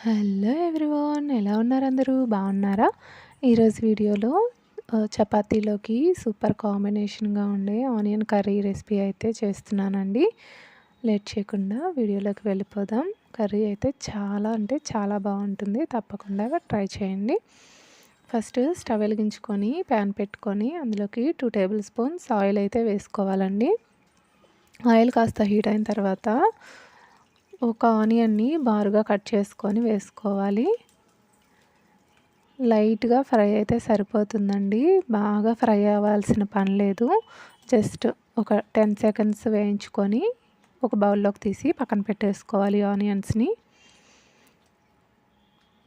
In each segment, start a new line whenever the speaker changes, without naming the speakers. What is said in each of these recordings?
Hello everyone, ఎలా ఉన్నారు? అందరూ బాగున్నారా? ఈరోజు వీడియోలో చపాతీలోకి సూపర్ కాంబినేషన్గా ఉండే ఆనియన్ కర్రీ రెసిపీ అయితే చేస్తున్నానండి. లేట్ చేయకుండా వీడియోలోకి వెళ్ళిపోదాం. కర్రీ అయితే చాలా అంటే చాలా బాగుంటుంది, తప్పకుండా ట్రై చేయండి. ఫస్ట్ స్టవ్ వెలిగించుకొని ప్యాన్ పెట్టుకొని అందులోకి 2 టేబుల్ స్పూన్స్ ఆయిల్ అయితే వేసుకోవాలండి. ఆయిల్ కాస్త హీట్ అయిన తర్వాత ఒక ఆనియన్ని బారుగా కట్ చేసుకొని వేసుకోవాలి. లైట్గా ఫ్రై అయితే సరిపోతుందండి, బాగా ఫ్రై అవ్వాల్సిన పని లేదు. జస్ట్ ఒక 10 సెకండ్స్ వేయించుకొని ఒక బౌల్లోకి తీసి పక్కన పెట్టేసుకోవాలి ఆనియన్స్ని.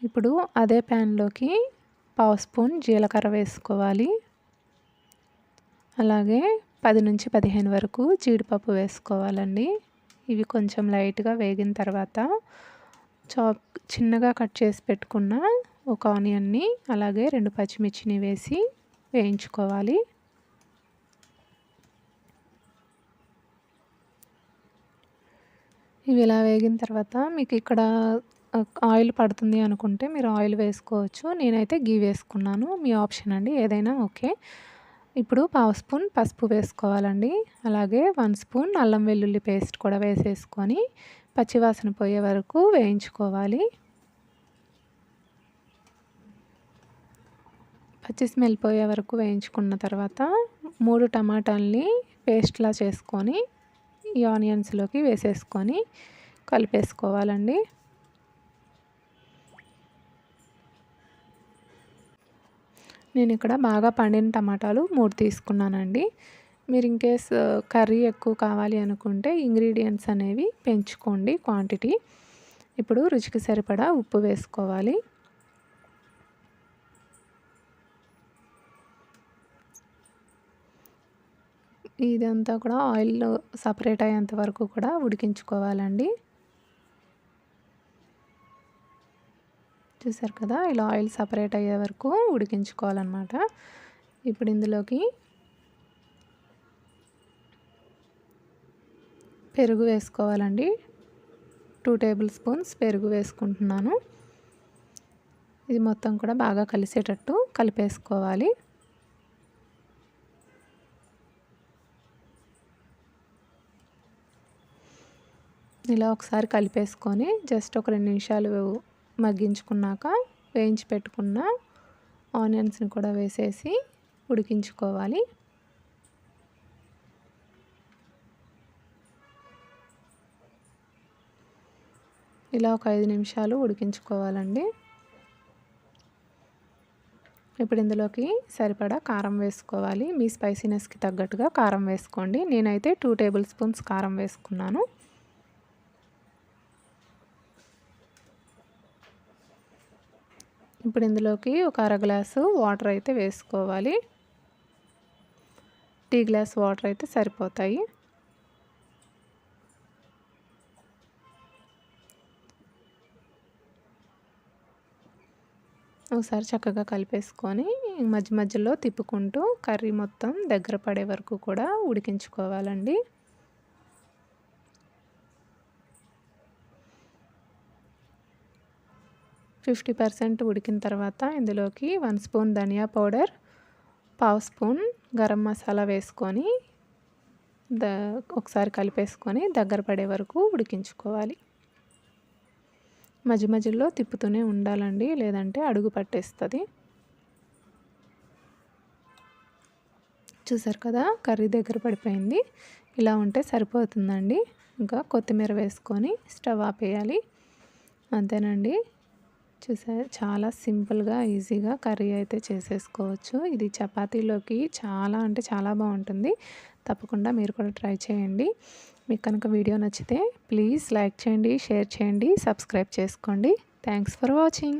ఇప్పుడు అదే ప్యాన్లోకి 1/2 స్పూన్ జీలకర్ర వేసుకోవాలి. అలాగే 10 నుంచి 15 వరకు జీడిపప్పు వేసుకోవాలండి. ఇవి కొంచెం లైట్గా వేగిన తర్వాత చిన్నగా కట్ చేసి పెట్టుకున్న ఒక ఆనియన్ని అలాగే 2 పచ్చిమిర్చిని వేసి వేయించుకోవాలి. ఇవి ఇలా వేగిన తర్వాత మీకు ఇక్కడ ఆయిల్ పడుతుంది అనుకుంటే మీరు ఆయిల్ వేసుకోవచ్చు. నేనైతే గీ వేసుకున్నాను, మీ ఆప్షన్ అండి, ఏదైనా ఓకే. ఇప్పుడు 1/2 స్పూన్ పసుపు వేసుకోవాలండి. అలాగే 1 స్పూన్ అల్లం వెల్లుల్లి పేస్ట్ కూడా వేసేసుకొని పచ్చివాసన పోయే వరకు వేయించుకోవాలి. పచ్చి స్మెల్ పోయే వరకు వేయించుకున్న తర్వాత 3 టమాటాలని పేస్ట్లా చేసుకొని ఈ ఆనియన్స్లోకి వేసేసుకొని కలిపేసుకోవాలండి. నేను ఇక్కడ బాగా పండిన టమాటాలు 3 తీసుకున్నానండి. మీరు ఇన్కేస్ కర్రీ ఎక్కువ కావాలి అనుకుంటే ఇంగ్రీడియంట్స్ అనేవి పెంచుకోండి క్వాంటిటీ. ఇప్పుడు రుచికి సరిపడా ఉప్పు వేసుకోవాలి. ఇదంతా కూడా ఆయిల్ సపరేట్ అయ్యేంత వరకు కూడా ఉడికించుకోవాలండి. చూసారు కదా, ఇలా ఆయిల్ సపరేట్ అయ్యే వరకు ఉడికించుకోవాలన్నమాట. ఇప్పుడు ఇందులోకి పెరుగు వేసుకోవాలండి. 2 టేబుల్ స్పూన్స్ పెరుగు వేసుకుంటున్నాను. ఇది మొత్తం కూడా బాగా కలిసేటట్టు కలిపేసుకోవాలి. ఇలా ఒకసారి కలిపేసుకొని జస్ట్ ఒక 2 నిమిషాలు మగ్గించుకున్నాక వేయించి పెట్టుకున్న ఆనియన్స్ని కూడా వేసేసి ఉడికించుకోవాలి. ఇలా ఒక 5 నిమిషాలు ఉడికించుకోవాలండి. ఇప్పుడు ఇందులోకి సరిపడా కారం వేసుకోవాలి. మీ స్పైసీనెస్కి తగ్గట్టుగా కారం వేసుకోండి. నేనైతే 2 టేబుల్ స్పూన్స్ కారం వేసుకున్నాను. ఇప్పుడు ఇందులోకి ఒక అర గ్లాసు వాటర్ అయితే వేసుకోవాలి. టీ గ్లాస్ వాటర్ అయితే సరిపోతాయి. ఒకసారి చక్కగా కలిపేసుకొని మధ్య మధ్యలో తిప్పుకుంటూ కర్రీ మొత్తం దగ్గర పడే వరకు కూడా ఉడికించుకోవాలండి. ఫిఫ్టీ 50% ఉడికిన తర్వాత ఇందులోకి 1 స్పూన్ ధనియా పౌడర్, 1/2 స్పూన్ గరం మసాలా వేసుకొని ఒకసారి కలిపేసుకొని దగ్గర పడే వరకు ఉడికించుకోవాలి. మధ్య మధ్యలో తిప్పుతూనే ఉండాలండి, లేదంటే అడుగు పట్టేస్తుంది. చూసారు కదా, కర్రీ దగ్గర పడిపోయింది. ఇలా ఉంటే సరిపోతుందండి. ఇంకా కొత్తిమీర వేసుకొని స్టవ్ ఆపేయాలి. అంతేనండి. చూసారు, చాలా సింపుల్గా ఈజీగా కర్రీ అయితే చేసేసుకోవచ్చు. ఇది చపాతీలోకి చాలా అంటే చాలా బాగుంటుంది. తప్పకుండా మీరు కూడా ట్రై చేయండి. మీకు కనుక వీడియో నచ్చితే ప్లీజ్ లైక్ చేయండి, షేర్ చేయండి, సబ్స్క్రైబ్ చేసుకోండి. Thanks for watching.